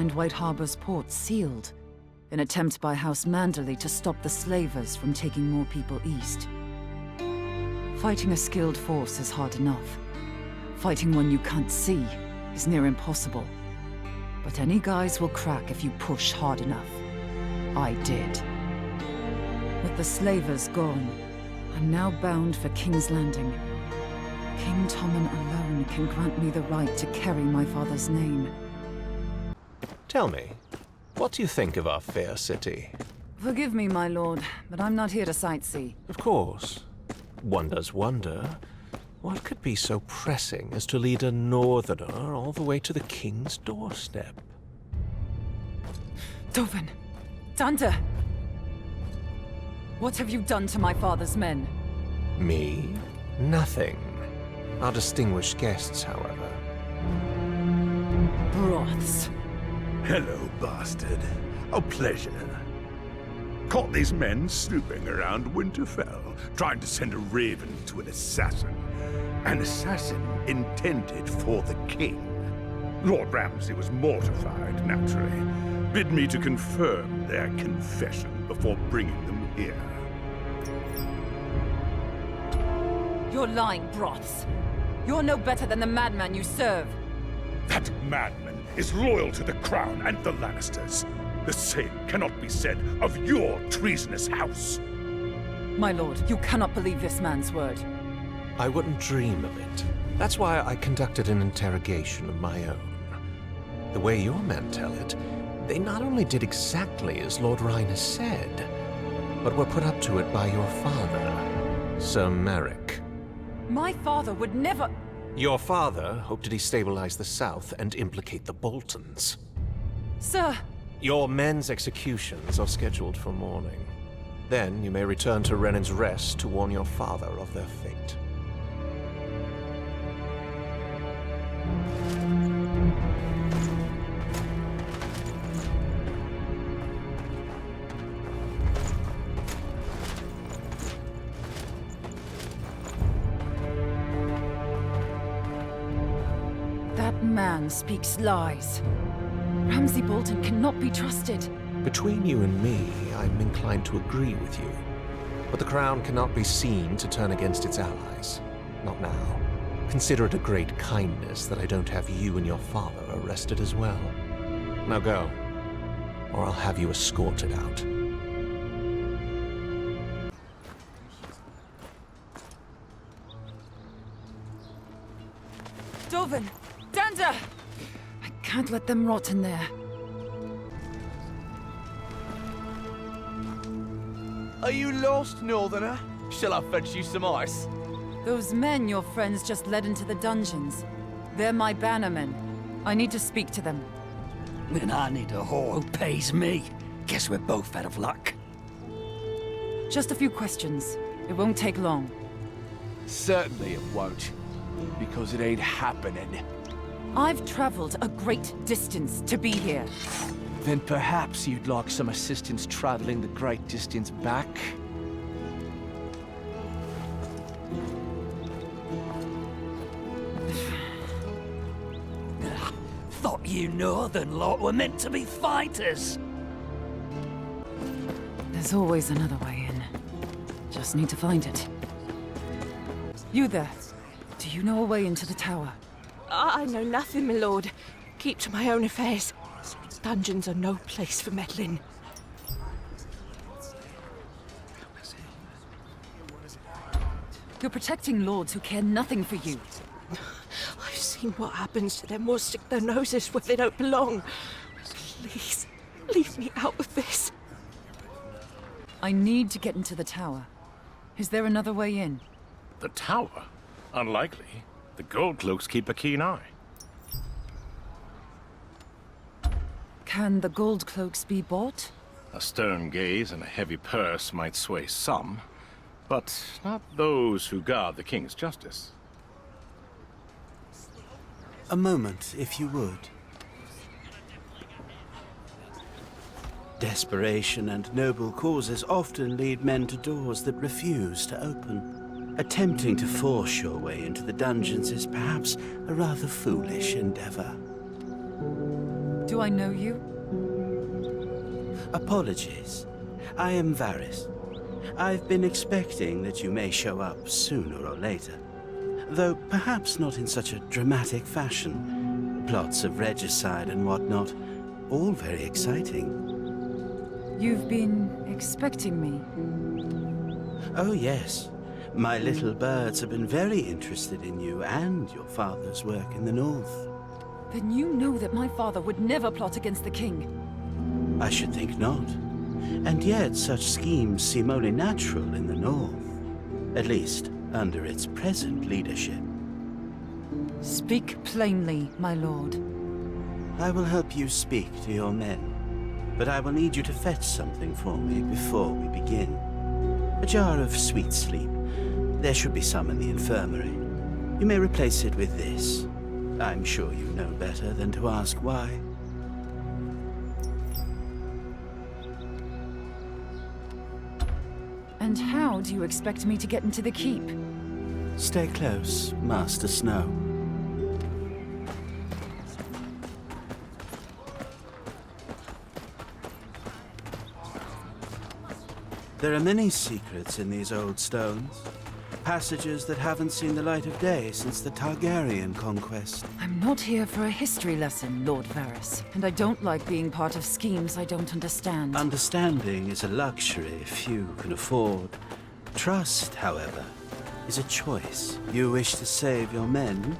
find White Harbor's port sealed. An attempt by House Manderley to stop the slavers from taking more people east. Fighting a skilled force is hard enough. Fighting one you can't see is near impossible. But any guys will crack if you push hard enough. I did. With the slavers gone, I'm now bound for King's Landing. King Tommen alone can grant me the right to carry my father's name. Tell me, what do you think of our fair city? Forgive me, my lord, but I'm not here to sightsee. Of course. One does wonder, what could be so pressing as to lead a northerner all the way to the king's doorstep? Dovin! Tanta! What have you done to my father's men? Me? Nothing. Our distinguished guests, however. Broths. Hello, bastard. A pleasure. Caught these men snooping around Winterfell, trying to send a raven to an assassin. An assassin intended for the king. Lord Ramsay was mortified, naturally. Bid me to confirm their confession before bringing them here. You're lying, Broths. You're no better than the madman you serve. That madman is loyal to the crown and the Lannisters. The same cannot be said of your treasonous house. My lord, you cannot believe this man's word. I wouldn't dream of it. That's why I conducted an interrogation of my own. The way your men tell it, they not only did exactly as Lord Rhyner said, but were put up to it by your father, Sir Merrick. My father would never... Your father hoped to destabilize the South and implicate the Boltons. Sir! Your men's executions are scheduled for morning. Then you may return to Renan's Rest to warn your father of their fate. That man speaks lies. Ramsay Bolton cannot be trusted. Between you and me, I'm inclined to agree with you. But the Crown cannot be seen to turn against its allies. Not now. Consider it a great kindness that I don't have you and your father arrested as well. Now go, or I'll have you escorted out. Dovin! Danda! I can't let them rot in there. Are you lost, Northerner? Shall I fetch you some ice? Those men your friends just led into the dungeons. They're my bannermen. I need to speak to them. Then I need a whore who pays me. Guess we're both out of luck. Just a few questions. It won't take long. Certainly it won't. Because it ain't happening. I've traveled a great distance to be here. Then perhaps you'd like some assistance traveling the great distance back? Thought you northern lot were meant to be fighters. There's always another way in. Just need to find it. You there. Do you know a way into the tower? I know nothing, my lord. Keep to my own affairs. Dungeons are no place for meddling. You're protecting lords who care nothing for you. I've seen what happens to them who stick their noses where they don't belong. Please, leave me out of this. I need to get into the tower. Is there another way in? The tower? Unlikely. The gold cloaks keep a keen eye. Can the gold cloaks be bought? A stern gaze and a heavy purse might sway some, but not those who guard the king's justice. A moment, if you would. Desperation and noble causes often lead men to doors that refuse to open. Attempting to force your way into the dungeons is perhaps a rather foolish endeavor. Do I know you? Apologies. I am Varys. I've been expecting that you may show up sooner or later, though perhaps not in such a dramatic fashion. Plots of regicide and whatnot, all very exciting. You've been expecting me. Oh yes, my little birds have been very interested in you and your father's work in the north. Then you know that my father would never plot against the king. I should think not. And yet such schemes seem only natural in the north, at least under its present leadership. Speak plainly, my lord. I will help you speak to your men, but I will need you to fetch something for me before we begin. A jar of sweet sleep. There should be some in the infirmary. You may replace it with this. I'm sure you know better than to ask why. And how do you expect me to get into the keep? Stay close, Master Snow. There are many secrets in these old stones. Passages that haven't seen the light of day since the Targaryen conquest. I'm not here for a history lesson, Lord Varys. And I don't like being part of schemes I don't understand. Understanding is a luxury few can afford. Trust, however, is a choice. You wish to save your men.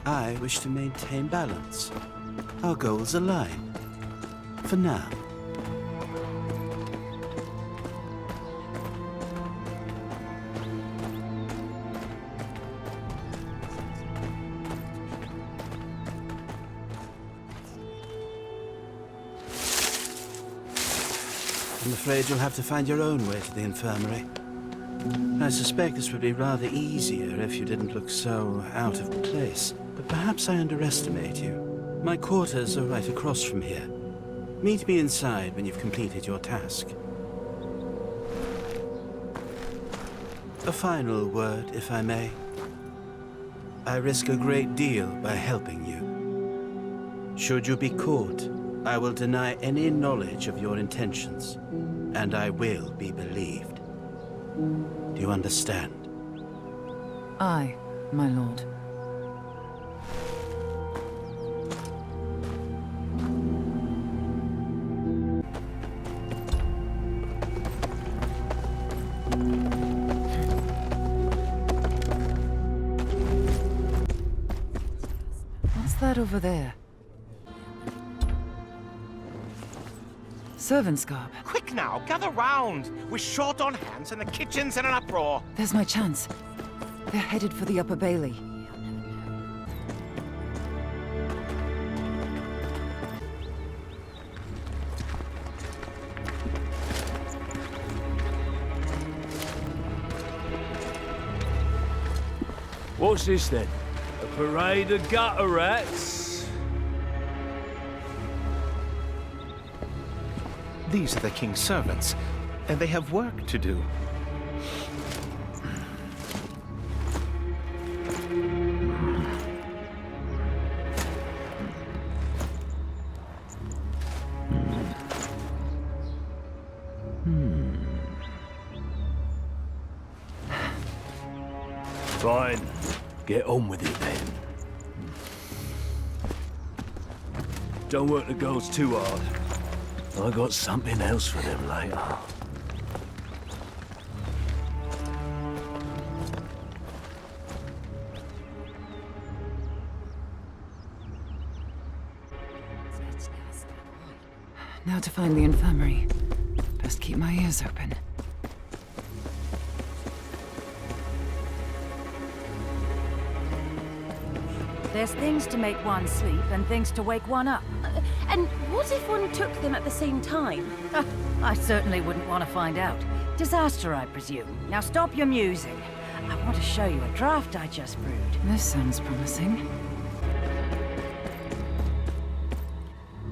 I wish to maintain balance. Our goals align. For now. I'm afraid you'll have to find your own way to the infirmary. I suspect this would be rather easier if you didn't look so out of place. But perhaps I underestimate you. My quarters are right across from here. Meet me inside when you've completed your task. A final word, if I may. I risk a great deal by helping you. Should you be caught, I will deny any knowledge of your intentions, and I will be believed. Do you understand? Aye, my lord. What's that over there? Servant's garb. Quick now, gather round! We're short on hands and the kitchen's in an uproar. There's my chance. They're headed for the Upper Bailey. What's this then? A parade of gutter rats? These are the king's servants, and they have work to do. Fine. Get on with it then. Don't work the girls too hard. I got something else for them later. Now to find the infirmary. Best keep my ears open. There's things to make one sleep and things to wake one up. And what if one took them at the same time? I certainly wouldn't want to find out. Disaster, I presume. Now stop your musing. I want to show you a draft I just brewed. This sounds promising.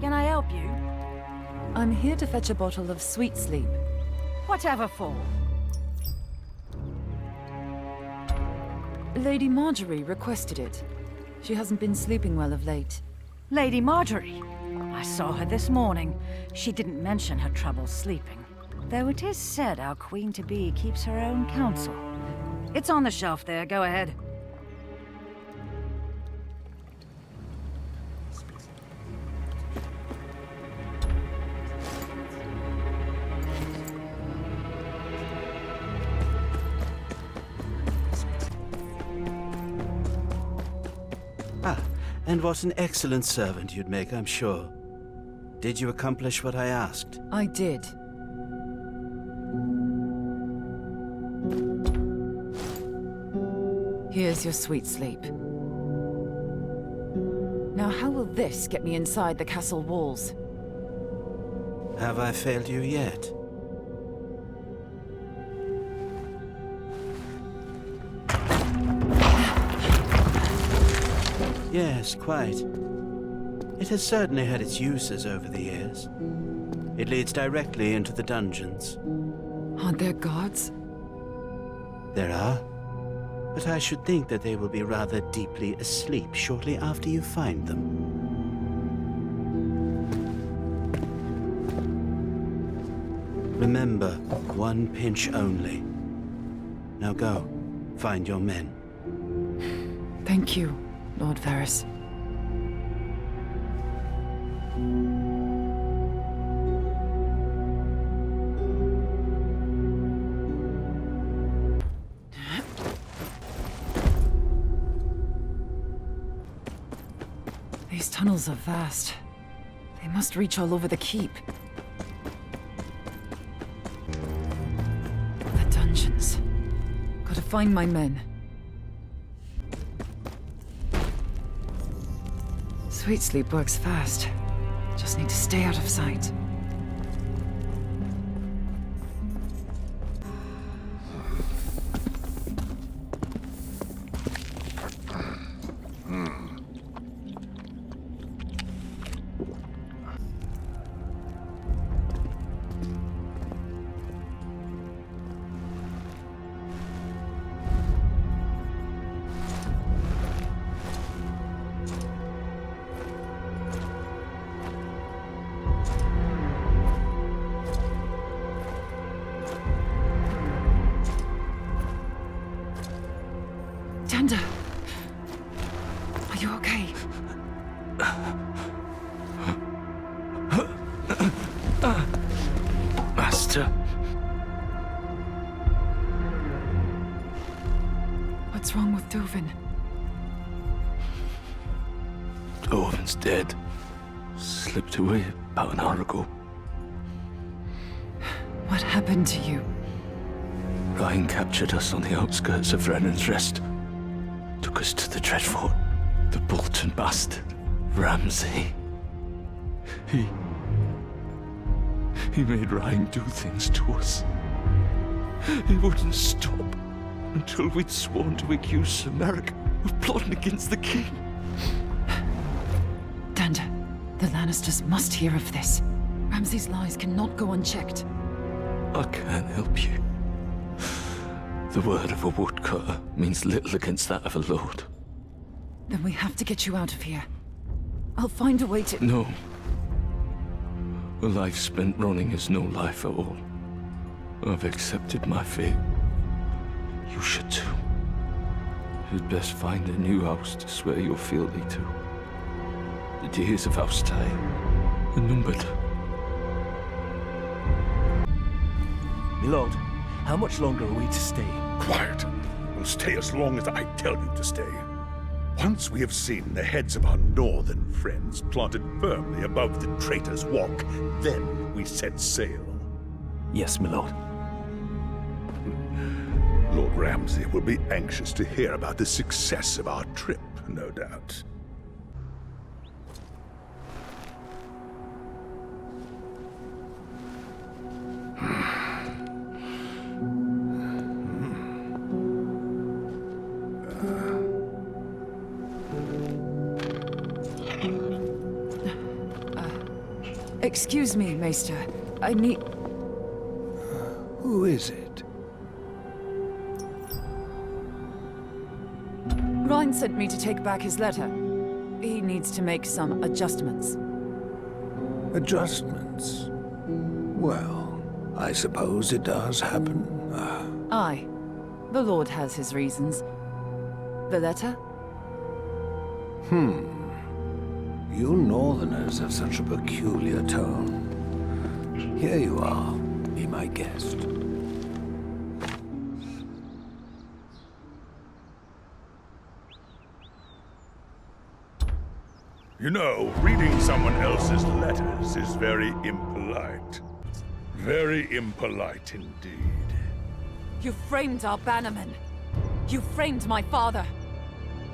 Can I help you? I'm here to fetch a bottle of sweet sleep. Whatever for? Lady Marjorie requested it. She hasn't been sleeping well of late. Lady Marjorie? I saw her this morning. She didn't mention her trouble sleeping. Though it is said our queen-to-be keeps her own counsel. It's on the shelf there. Go ahead. And what an excellent servant you'd make, I'm sure. Did you accomplish what I asked? I did. Here's your sweet sleep. Now how will this get me inside the castle walls? Have I failed you yet? Yes, quite. It has certainly had its uses over the years. It leads directly into the dungeons. Aren't there guards? There are. But I should think that they will be rather deeply asleep shortly after you find them. Remember, one pinch only. Now go, find your men. Thank you, Lord Varys. These tunnels are vast. They must reach all over the keep. The dungeons. Gotta find my men. Sweet sleep works fast. Just need to stay out of sight. Tanda, are you okay? Master. What's wrong with Dovin? Dovin's dead. Slipped away about an hour ago. What happened to you? Ryan captured us on the outskirts of Brennan's Rest. Took us to the Dreadfort. The Bolton bastard, Ramsay. He made Ryan do things to us. He wouldn't stop until we'd sworn to accuse America of plotting against the king. Danda, the Lannisters must hear of this. Ramsay's lies cannot go unchecked. I can't help you. The word of a woodcutter means little against that of a lord. Then we have to get you out of here. I'll find a way to— No. A life spent running is no life at all. I've accepted my fate. You should too. You'd best find a new house to swear your fealty to. The days of House Tye are numbered. My lord, how much longer are we to stay? Quiet. We'll stay as long as I tell you to stay. Once we have seen the heads of our northern friends planted firmly above the Traitor's Walk, then we set sail. Yes, my lord. Lord Ramsay will be anxious to hear about the success of our trip, no doubt. Excuse me, Maester. I need— Who is it? Ryan sent me to take back his letter. He needs to make some adjustments. Adjustments. Well, I suppose it does happen. Aye. The Lord has his reasons. The letter? You Northerners have such a peculiar tone. Here you are. Be my guest. You know, reading someone else's letters is very impolite. Very impolite indeed. You framed our bannermen. You framed my father.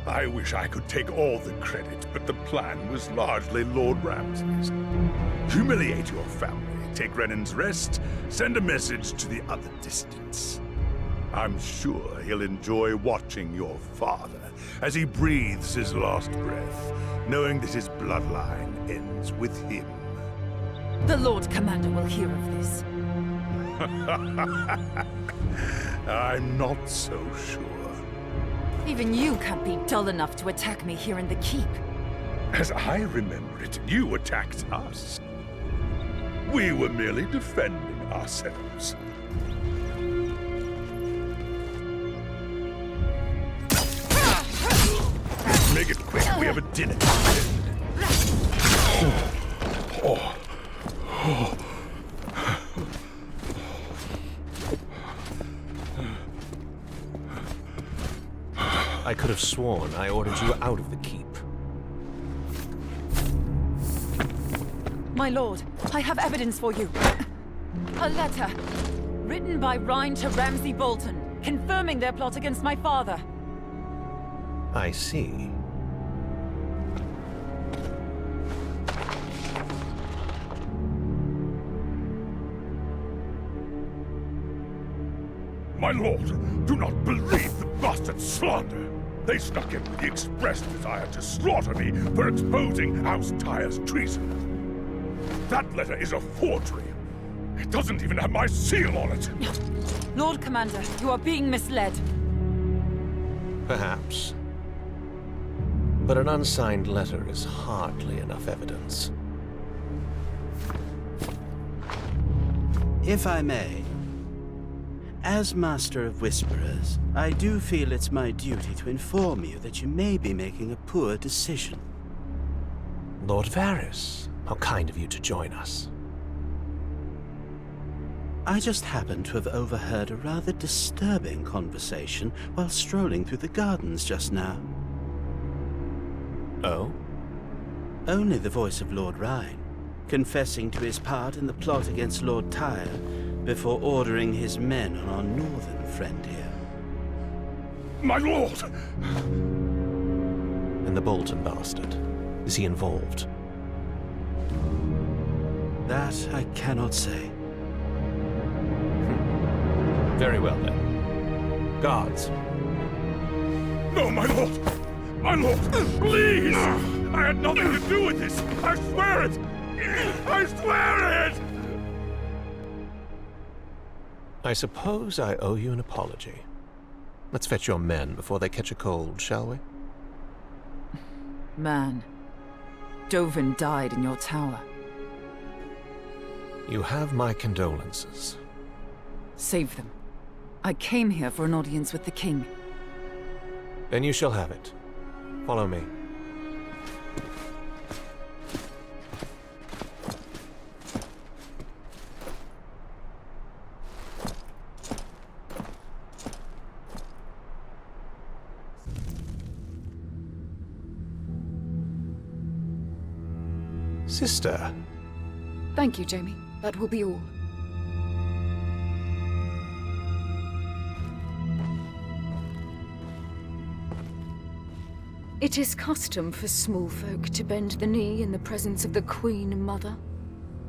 I wish I could take all the credit, but the plan was largely Lord Ramsay's. Humiliate your family, take Renan's rest, send a message to the other dissidents. I'm sure he'll enjoy watching your father as he breathes his last breath, knowing that his bloodline ends with him. The Lord Commander will hear of this. I'm not so sure. Even you can't be dull enough to attack me here in the keep. As I remember it, you attacked us. We were merely defending ourselves. Make it quick, we have a dinner to attend. I could have sworn I ordered you out of the keep. My lord, I have evidence for you. A letter. Written by Rhine to Ramsay Bolton, confirming their plot against my father. I see. My lord, do not believe the bastard slander. They snuck in with the express desire to slaughter me for exposing House Tyre's treason. That letter is a forgery. It doesn't even have my seal on it. Lord Commander, you are being misled. Perhaps. But an unsigned letter is hardly enough evidence. If I may, as Master of Whisperers, I do feel it's my duty to inform you that you may be making a poor decision. Lord Varys, how kind of you to join us. I just happened to have overheard a rather disturbing conversation while strolling through the gardens just now. Oh? Only the voice of Lord Rhine, confessing to his part in the plot against Lord Tyre before ordering his men on our northern friend here. My lord! And the Bolton bastard. Is he involved? That I cannot say. Very well then. Guards. No, my lord! My lord, please! I had nothing to do with this! I swear it! I swear it! I suppose I owe you an apology. Let's fetch your men before they catch a cold, shall we? Man, Dovin died in your tower. You have my condolences. Save them. I came here for an audience with the king. Then you shall have it. Follow me. Sister. Thank you, Jamie. That will be all. It is custom for small folk to bend the knee in the presence of the Queen Mother.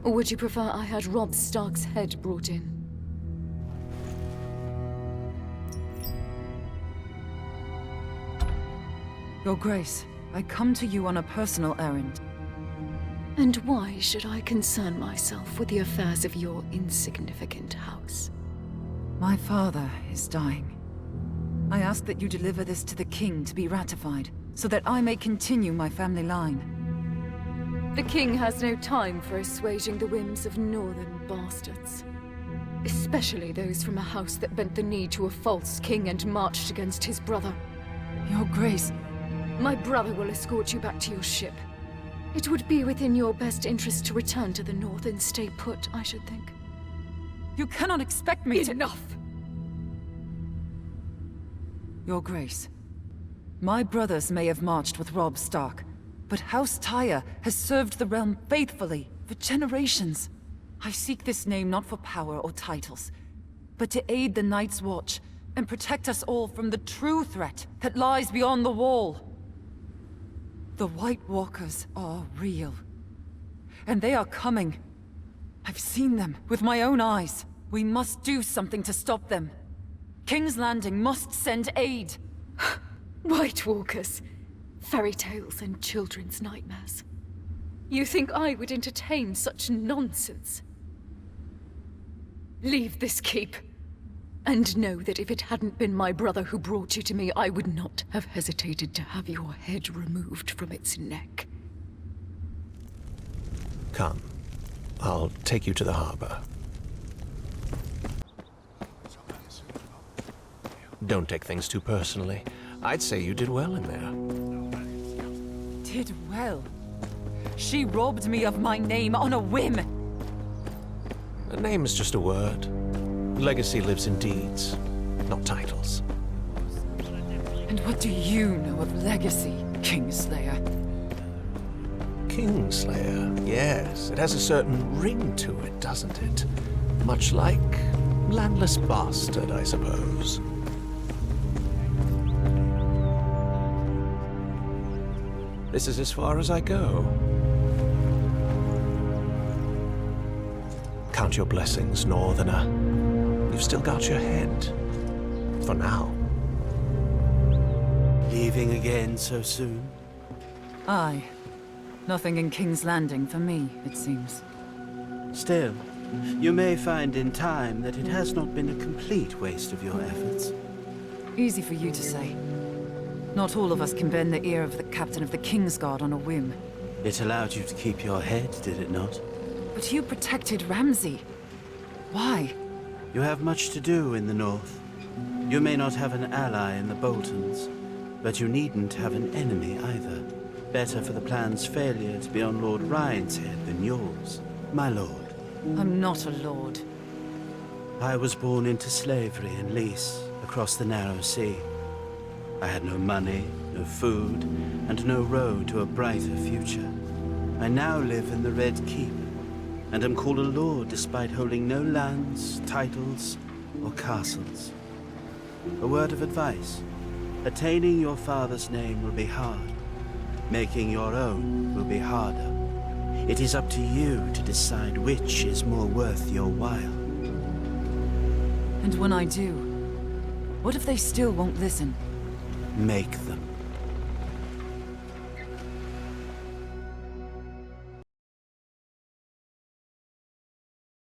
Or would you prefer I had Robb Stark's head brought in? Your Grace, I come to you on a personal errand. And why should I concern myself with the affairs of your insignificant house? My father is dying. I ask that you deliver this to the king to be ratified, so that I may continue my family line. The king has no time for assuaging the whims of northern bastards. Especially those from a house that bent the knee to a false king and marched against his brother. Your Grace. My brother will escort you back to your ship. It would be within your best interest to return to the north and stay put, I should think. You cannot expect me to— Enough! Your Grace, my brothers may have marched with Robb Stark, but House Tyre has served the realm faithfully for generations. I seek this name not for power or titles, but to aid the Night's Watch and protect us all from the true threat that lies beyond the wall. The White Walkers are real, and they are coming. I've seen them with my own eyes. We must do something to stop them. King's Landing must send aid. White Walkers, fairy tales and children's nightmares. You think I would entertain such nonsense? Leave this keep, and know that if it hadn't been my brother who brought you to me, I would not have hesitated to have your head removed from its neck. Come. I'll take you to the harbor. Don't take things too personally. I'd say you did well in there. Did well? She robbed me of my name on a whim. A name is just a word. Legacy lives in deeds, not titles. And what do you know of legacy, Kingslayer? Kingslayer, yes. It has a certain ring to it, doesn't it? Much like landless bastard, I suppose. This is as far as I go. Count your blessings, Northerner. You've still got your head. For now. Leaving again so soon? Aye. Nothing in King's Landing for me, it seems. Still, you may find in time that it has not been a complete waste of your efforts. Easy for you to say. Not all of us can bend the ear of the captain of the Kingsguard on a whim. It allowed you to keep your head, did it not? But you protected Ramsay. Why? You have much to do in the north. You may not have an ally in the Boltons, but you needn't have an enemy either. Better for the plan's failure to be on Lord Ryan's head than yours, my lord. I'm not a lord. I was born into slavery in Lys, across the narrow sea. I had no money, no food, and no road to a brighter future. I now live in the Red Keep, and am called a lord despite holding no lands, titles, or castles. A word of advice. Attaining your father's name will be hard. Making your own will be harder. It is up to you to decide which is more worth your while. And when I do, what if they still won't listen? Make them.